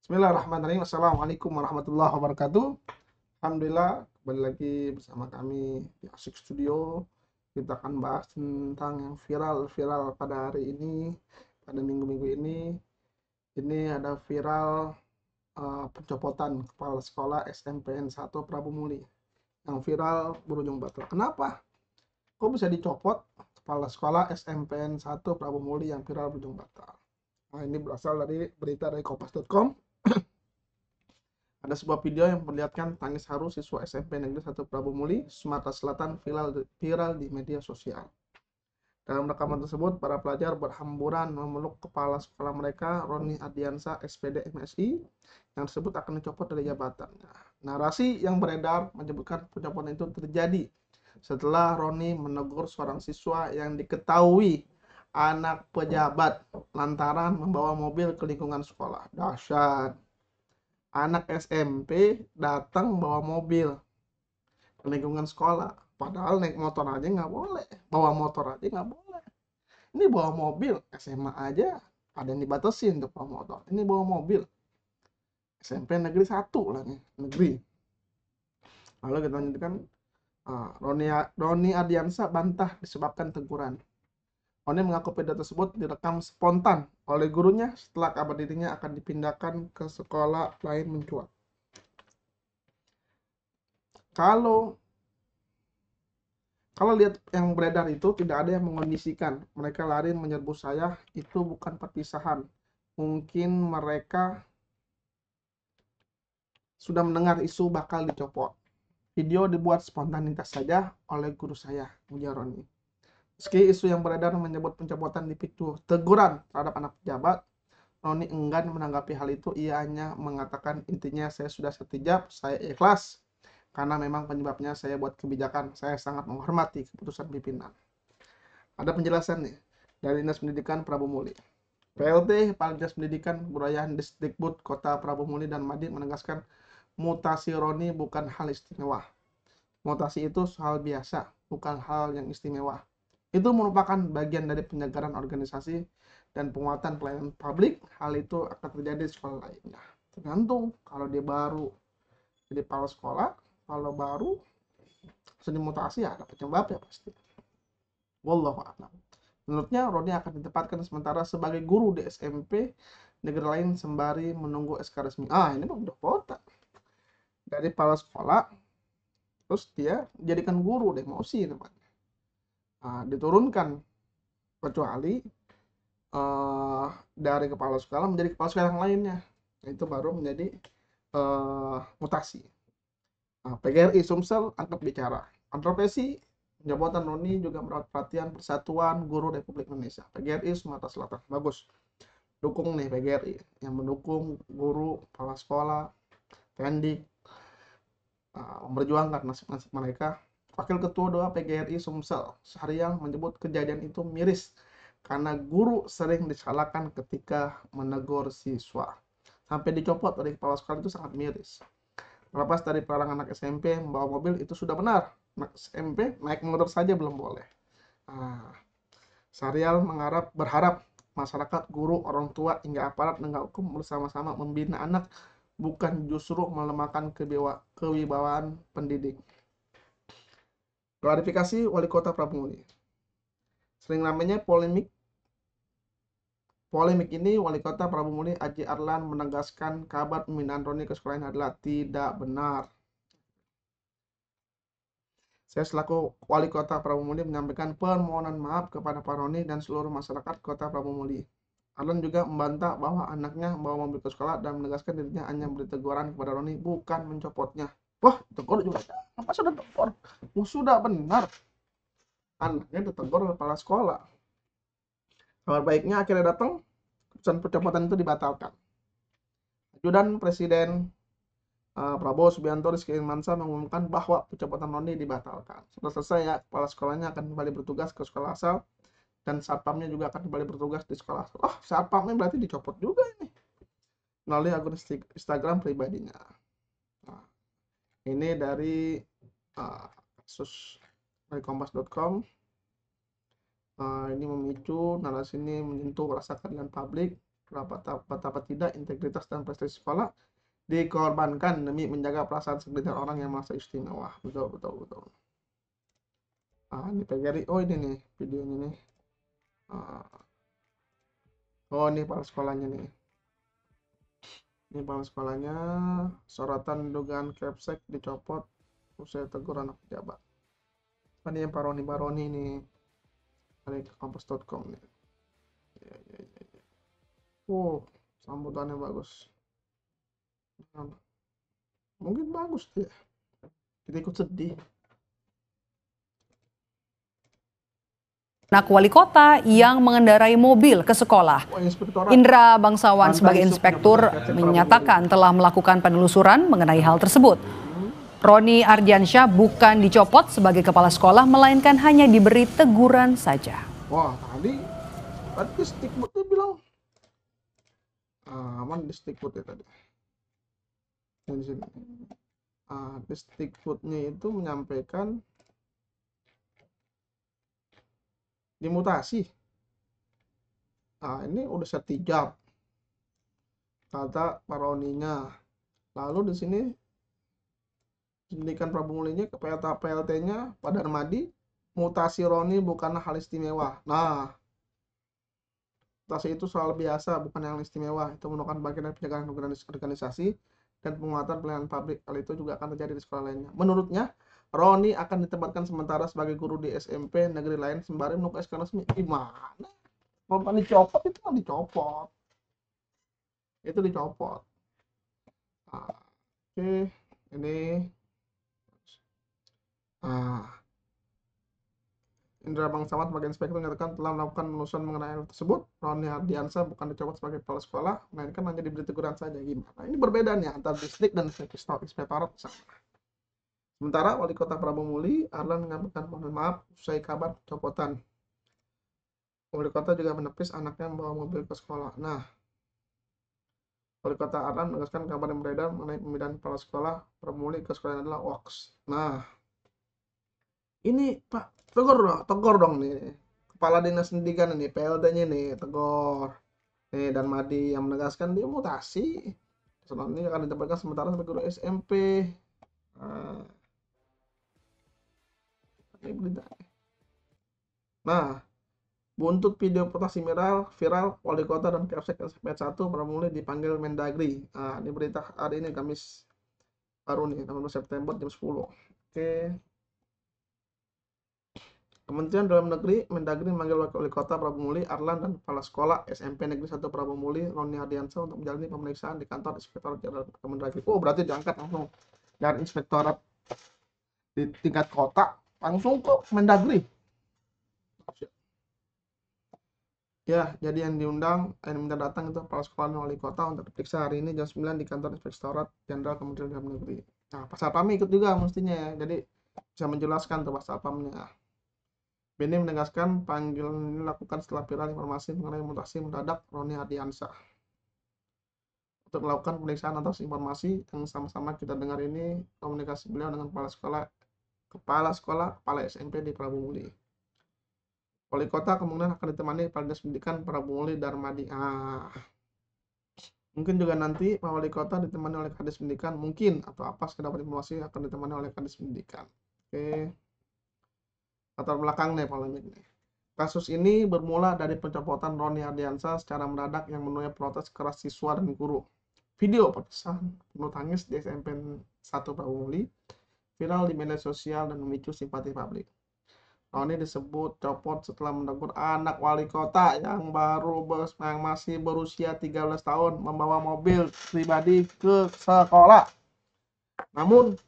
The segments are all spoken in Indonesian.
Bismillahirrahmanirrahim. Assalamualaikum warahmatullahi wabarakatuh. Alhamdulillah, kembali lagi bersama kami di Asik Studio. Kita akan bahas tentang yang viral pada hari ini, pada minggu-minggu ini. Ini ada viral pencopotan kepala sekolah SMPN 1 Prabu Muli. Yang viral berujung batal. Kenapa? Kok bisa dicopot kepala sekolah SMPN 1 Prabu Muli yang viral berujung batal? Nah, ini berasal dari berita dari kompas.com. Ada sebuah video yang memperlihatkan tangis haru siswa SMP Negeri 1 Prabu Muli, Sumatera Selatan viral di media sosial. Dalam rekaman tersebut, para pelajar berhamburan memeluk kepala sekolah mereka, Roni Ardiansa, SPD MSI, yang tersebut akan dicopot dari jabatannya. Narasi yang beredar menyebutkan pencopotan itu terjadi setelah Roni menegur seorang siswa yang diketahui anak pejabat lantaran membawa mobil ke lingkungan sekolah. Dahsyat. Anak SMP datang bawa mobil ke lingkungan sekolah, padahal naik motor aja nggak boleh, bawa motor aja nggak boleh. Ini bawa mobil SMA aja ada yang dibatasin untuk bawa motor, ini bawa mobil SMP negeri 1 lah nih, negeri. Lalu kita lanjutkan. Roni Ardiansa bantah disebabkan teguran. Roni mengaku video tersebut direkam spontan oleh gurunya setelah kabar dirinya akan dipindahkan ke sekolah lain mencuat. Kalau Kalau lihat yang beredar itu tidak ada yang mengondisikan. Mereka lari menyerbu saya, itu bukan perpisahan. Mungkin mereka sudah mendengar isu bakal dicopot. Video dibuat spontanitas saja oleh guru saya, ujar Roni. Meski isu yang beredar menyebut pencopotan dipicu teguran terhadap anak pejabat, Roni enggan menanggapi hal itu. Ia hanya mengatakan intinya saya sudah setijab, saya ikhlas. Karena memang penyebabnya saya buat kebijakan, saya sangat menghormati keputusan pimpinan. Ada penjelasan nih dari Dinas Pendidikan Prabu Muli. PLT Kepala Dinas Pendidikan Kebudayaan Disdikbud Kota Prabu Muli dan Madi menegaskan mutasi Roni bukan hal istimewa. Mutasi itu hal biasa, bukan hal yang istimewa. Itu merupakan bagian dari penyegaran organisasi dan penguatan pelayanan publik. Hal itu akan terjadi di sekolah lainnya. Tergantung kalau dia baru jadi kepala sekolah, kalau baru sedang mutasi ya ada penyebabnya pasti. Wallahu a'lam. Menurutnya, Roni akan ditempatkan sementara sebagai guru di SMP negeri lain sembari menunggu SK resmi. Ini udah kota. Dari kepala sekolah, terus dia jadikan guru deh, emosi tempatnya. Diturunkan, kecuali dari kepala sekolah menjadi kepala sekolah yang lainnya. Itu baru menjadi mutasi. PGRI Sumsel angkat bicara. Kontroversi jabatan Roni juga mendapat perhatian Persatuan Guru Republik Indonesia. PGRI Sumatera Selatan. Bagus. Dukung nih PGRI yang mendukung guru, kepala sekolah, pendik, memperjuangkan nasib-nasib mereka. Wakil Ketua Doa PGRI Sumsel Syahrial menyebut kejadian itu miris karena guru sering disalahkan ketika menegur siswa. Sampai dicopot dari kepala sekolah itu sangat miris. Terlepas dari pelarangan anak SMP membawa mobil itu sudah benar. Anak SMP naik motor saja belum boleh. Syahrial berharap masyarakat, guru, orang tua, hingga aparat penegak hukum bersama-sama membina anak, bukan justru melemahkan kewibawaan pendidik. Klarifikasi Wali Kota Prabu Muli. Sering namanya polemik ini, Wali Kota Prabu Muli Aji Arlan menegaskan kabar pemindahan Roni ke sekolah ini adalah tidak benar. Saya selaku Wali Kota Prabu Muli menyampaikan permohonan maaf kepada Pak Roni dan seluruh masyarakat Kota Prabu Muli. Arlan juga membantah bahwa anaknya membawa mobil ke sekolah dan menegaskan dirinya hanya memberi teguran kepada Roni, bukan mencopotnya. Wah, tegur juga. Apa sudah tegur? Sudah benar. Anaknya ditegur oleh kepala sekolah. Kabar baiknya akhirnya datang, keputusan pencopotan itu dibatalkan. Ajudan Presiden Prabowo Subianto Rizky Irmansyah mengumumkan bahwa pencopotan Roni dibatalkan. Setelah selesai ya, kepala sekolahnya akan kembali bertugas ke sekolah asal dan satpamnya juga akan kembali bertugas di sekolah asal. Satpamnya berarti dicopot juga ini melalui akun Instagram pribadinya. Nah, ini dari kasus dari kompas.com. Ini memicu narasi ini menyentuh rasa keadilan publik. betapa tidak integritas dan prestasi sekolah dikorbankan demi menjaga perasaan segelintir orang yang merasa istimewa. Betul, betul, betul. Ini PGRI. Oh, ini nih videonya nih. Oh, ini kepala sekolahnya nih. Ini kepala sekolahnya. Sorotan dugaan Kepsek dicopot usai tegur anak pejabat. Ini yang Paroni nih. Dari kompas.com nih. Ya, ya, ya, ya. Sambutannya bagus. Mungkin bagus ya. Kita ikut sedih. Anak wali kota yang mengendarai mobil ke sekolah. Indra Bangsawan sebagai inspektur menyatakan telah melakukan penelusuran mengenai hal tersebut. Roni Ardiansyah bukan dicopot sebagai kepala sekolah, melainkan hanya diberi teguran saja. Wah, tadi Disdikbudnya bilang aman. Disdikbud ya tadi. Di sini. Disdikbudnya itu menyampaikan dimutasi. Ini udah setijab kata Paroninya. Lalu di sini pendidikan Prabu-Mulinya ke PLT-nya Pak Darmadi, mutasi Roni bukanlah hal istimewa. Nah, mutasi itu soal biasa, bukan yang istimewa. Itu merupakan bagian dari penjagaan organisasi dan penguatan pelayanan publik. Hal itu juga akan terjadi di sekolah lainnya. Menurutnya, Roni akan ditempatkan sementara sebagai guru di SMP negeri lain sembari menunggu SK resmi. Gimana? Kalau bukan dicopot, itu kan dicopot. Itu dicopot. Oke, ini. Indra Bangsawan sebagai inspektur mengatakan telah melakukan penelusuran mengenai hal tersebut. Roni Ardiansyah bukan dicopot sebagai kepala sekolah, melainkan hanya diberi teguran saja. Gimana? Ini berbeda nih antara distrik dan inspektorat sama. Sementara Wali Kota Prabu Muli, Arlan menyampaikan mohon maaf usai kabar pencopotan. Wali Kota juga menepis anaknya membawa mobil ke sekolah. Nah, Wali Kota Arlan menegaskan kabar yang beredar mengenai pemindahan kepala sekolah Prabu Muli ke sekolah adalah hoax. Nah, ini Pak, tegur dong nih. Kepala Dinas Pendidikan ini, PLT-nya nih, tegur. Nih, dan Madi yang menegaskan dia mutasi. Selanjutnya akan ditempatkan sementara sebagai guru SMP. Ini berita. Nah, buntut video mutasi viral, Wali Kota dan Kapsek SP1 Pramuli dipanggil Mendagri. Ini berita hari ini Kamis baru nih, 16 September jam 10. Oke. Kementerian Dalam Negeri Mendagri memanggil Wali Kota Prabumuli, Arlan, dan Kepala Sekolah SMP Negeri 1 Prabumuli, Roni Ardiansyah untuk menjalani pemeriksaan di kantor Inspektorat Jenderal Kemendagri. Oh, berarti diangkat langsung dari Inspektorat di tingkat kota langsung ke Mendagri. Ya, jadi yang diundang, yang minta datang itu Kepala Sekolah dan Wali Kota untuk diperiksa hari ini jam 9 di kantor Inspektorat Jenderal Kementerian Dalam Negeri. Nah, Pak Satpam ikut juga mestinya ya, jadi bisa menjelaskan tuh Pak Satpamnya. Beni menegaskan panggilan ini dilakukan setelah viral informasi mengenai mutasi mendadak Roni Ardiansyah. Untuk melakukan pemeriksaan atas informasi yang sama-sama kita dengar ini, komunikasi beliau dengan kepala SMP di Prabu Muli. Wali Kota kemungkinan akan ditemani Kepala Dinas Pendidikan Prabu Muli Darmadi. Mungkin juga nanti Pak Wali Kota ditemani oleh Kadis Pendidikan, mungkin, atau apa sekedar informasi akan ditemani oleh Kadis Pendidikan. Oke. Latar belakang nih polemik nih. Kasus ini bermula dari pencopotan Roni Ardiansyah secara mendadak yang menuai protes keras siswa dan guru. Video pesan penuh tangis di SMP 1 Prabu viral di media sosial dan memicu simpati publik. Roni disebut copot setelah menegur anak wali kota yang masih berusia 13 tahun membawa mobil pribadi ke sekolah. Namun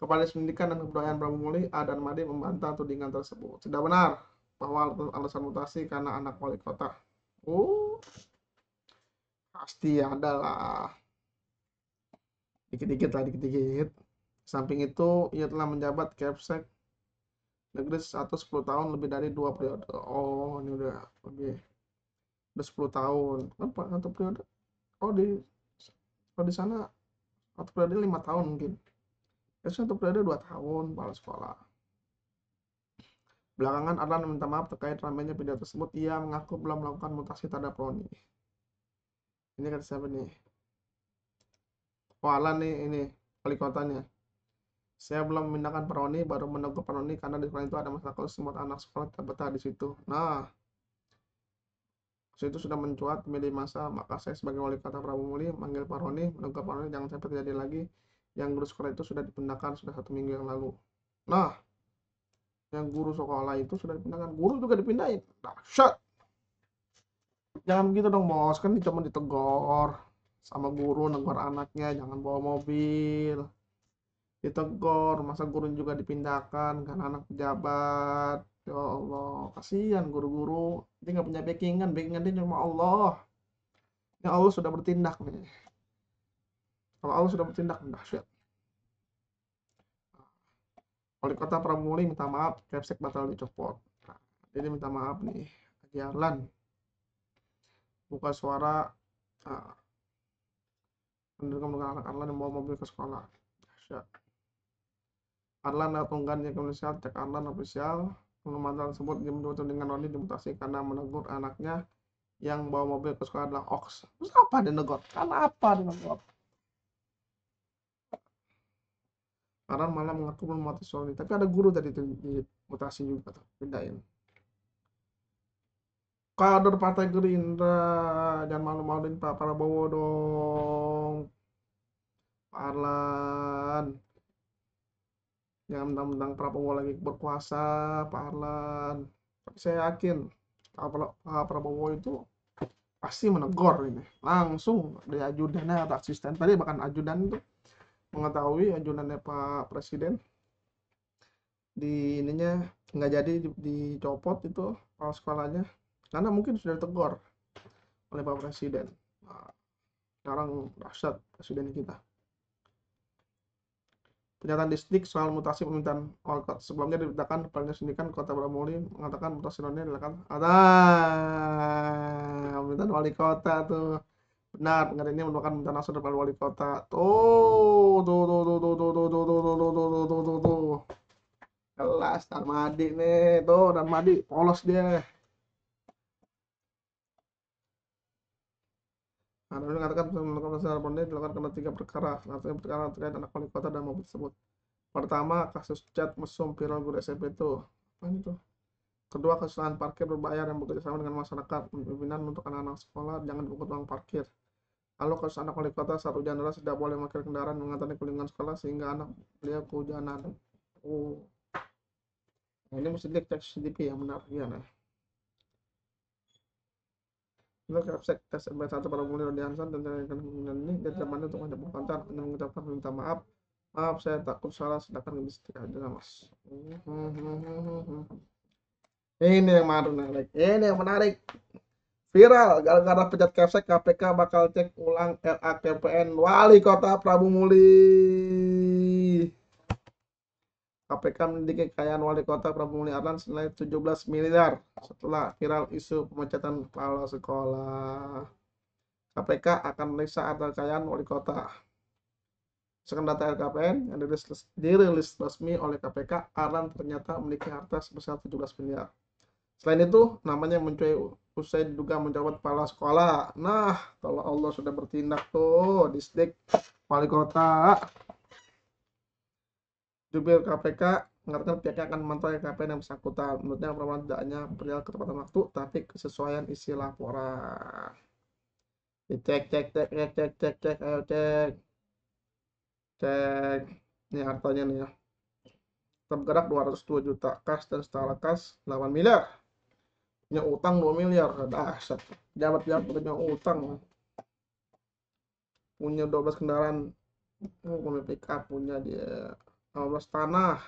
Kepala Dinas Pendidikan dan Kebudayaan Prabu Muli, A dan Madi membantah tudingan tersebut. Tidak benar bahwa alasan mutasi karena anak wali kota. Pasti ada lah. Dikit-dikit. Samping itu, ia telah menjabat Kepsek Negeri 1 10 tahun lebih dari 2 periode. Oh, ini udah lebih. Udah 10 tahun. Kenapa? Satu periode? Oh, di sana satu periode 5 tahun mungkin. Satu periode 2 tahun kepala sekolah. Belakangan Arlan meminta maaf terkait ramainya video tersebut. Ia mengaku belum melakukan mutasi terhadap Roni. Ini kata siapa nih? Oh, Alan nih, ini wali kotanya. Saya belum memindahkan Pak Roni, baru menegur Pak Roni karena di sekolah itu ada masalah kalau semua anak sekolah tak betah di situ. Nah, itu sudah mencuat di media massa, maka saya sebagai wali kota Prabu Muli manggil Pak Roni, menegur Pak Roni jangan sampai terjadi lagi. Yang guru sekolah itu sudah dipindahkan sudah 1 minggu yang lalu. Nah, yang guru sekolah itu sudah dipindahkan, guru juga dipindahin. Dahsyat. Jangan begitu dong, bos. Kan cuma ditegor sama guru, negor anaknya, jangan bawa mobil. Ditegor, masa guru juga dipindahkan karena anak pejabat. Ya Allah, kasihan guru-guru. Dia nggak punya backingan, backingan dia cuma Allah. Ya Allah sudah bertindak nih. Kalau Allah sudah bertindak, dahsyat. Wali kota Prabu Muli minta maaf, Kepsek batal dicopot. Nah, jadi minta maaf nih, jalan buka suara mendukung anak Arlan yang bawa mobil ke sekolah. Dahsyat. Arlan atau unggahannya ke official, cek Arlan official. Pengumuman tersebut dimutasi dengan Roni dimutasi karena menegur anaknya yang bawa mobil ke sekolah adalah Ox. Terus apa dinegur? Karena apa dinegur? Arlan malah mengaku belum mati Roni, tapi ada guru tadi dimutasi juga tuh, pindahin. Kader Partai Gerindra, jangan malu-maluin Pak Prabowo dong, Pak Arlan. Jangan mentang-mentang Prabowo lagi berkuasa, Pak Arlan. Tapi saya yakin Pak Prabowo itu pasti menegur ini. Langsung dari ajudannya atau asisten. Tadi bahkan ajudan itu mengetahui ajudannya Pak Presiden di ininya nggak jadi dicopot itu kepala sekolahnya karena mungkin sudah ditegur oleh Pak Presiden. Nah, sekarang dahsyat presiden kita. Pernyataan Disdik soal mutasi permintaan wali kota sebelumnya diberitakan Kepala Sindikan Kota Prabu Muli mengatakan mutasi Roni dilakukan. Permintaan wali kota tuh benar, dengan ini merupakan permintaan langsung dari wali kota. Tuh. Kelas Darmadi nih, tuh Darmadi polos dia. Nah, Roni mengatakan melakukan permintaan Roni dilakukan karena 3 perkara. Satunya perkara terkait anak wali kota dan mobil tersebut. Pertama, kasus cat mesum viral guru SMP itu. Apa itu? Kedua, kesalahan parkir berbayar yang bekerja sama dengan masyarakat. Pimpinan untuk anak-anak sekolah jangan dipungut uang parkir. Lalu kasus anak wali kota saat hujan deras tidak boleh memakai kendaraan mengantarnya ke lingkungan sekolah sehingga anak beliau kehujanan. Oh, nah, ini mesti dicek CCTV yang benar ya. Nah, untuk Kapsek tes MP1 para penghuni Rodi Hansan dan ini dia tidak mandiri untuk menjemput kontak dan mengucapkan minta maaf. Maaf, saya takut salah, sedangkan bisa aja mas. Ini yang menarik. Ini yang menarik. Viral gara-gara pecat Kapsek, KPK bakal cek ulang LAKPN Wali Kota Prabu Muli. KPK menyelidiki kekayaan Wali Kota Prabu Muli Arlan senilai 17 miliar setelah viral isu pemecatan kepala sekolah. KPK akan memeriksa harta kekayaan Wali Kota. Berdasarkan data LKPN yang dirilis resmi oleh KPK, Arlan ternyata memiliki harta sebesar 17 miliar. Selain itu, namanya mencuit usai diduga menjabat kepala sekolah. Nah, kalau Allah sudah bertindak tuh, Disdik Wali Kota. Jubir KPK mengatakan pihaknya akan memantau LKPN yang bersangkutan. Menurutnya permohonan tidak hanya perihal ketepatan waktu, tapi kesesuaian isi laporan. Cek, ayo cek. Cek. Ini hartanya nih ya. Tergerak 202 juta kas dan setara kas 8 miliar. Punya utang 2 miliar. Dahsyat. Jabat-jabat punya utang. Punya 12 kendaraan. Punya pick up, punya dia 15 tanah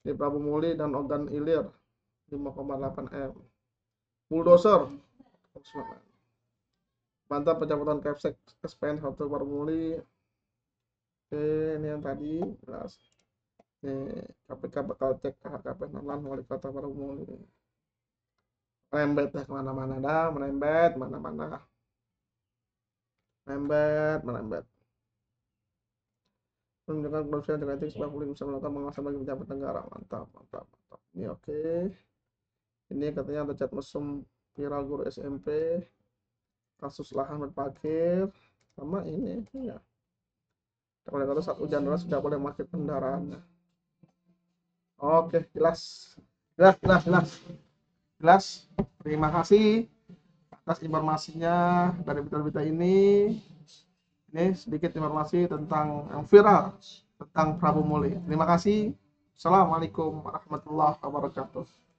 di Prabu Muli dan Ogan Ilir 5,8 M. Bulldozer. Mantap pencabutan Kapsek SPN 1 Prabu Muli. Oke, ini yang tadi jelas. Nih, KPK bakal cek KHKPN Arlan Wali Kota Prabu Muli. Merembet ya kemana-mana dah, merembet mana-mana. Merembet. Menunjukkan korupsi dan etik sebab publik bisa melakukan pengawasan bagi pejabat negara. Mantap. Ini oke. Ini katanya ada chat mesum viral guru SMP. kasus lahan berparkir sama ini ya. Kalau saat hujan deras sudah boleh parkir kendaraannya. Oke, jelas. Terima kasih atas informasinya dari berita-berita ini. Ini sedikit informasi tentang yang viral tentang Prabu Muli. Terima kasih. Assalamualaikum warahmatullahi wabarakatuh.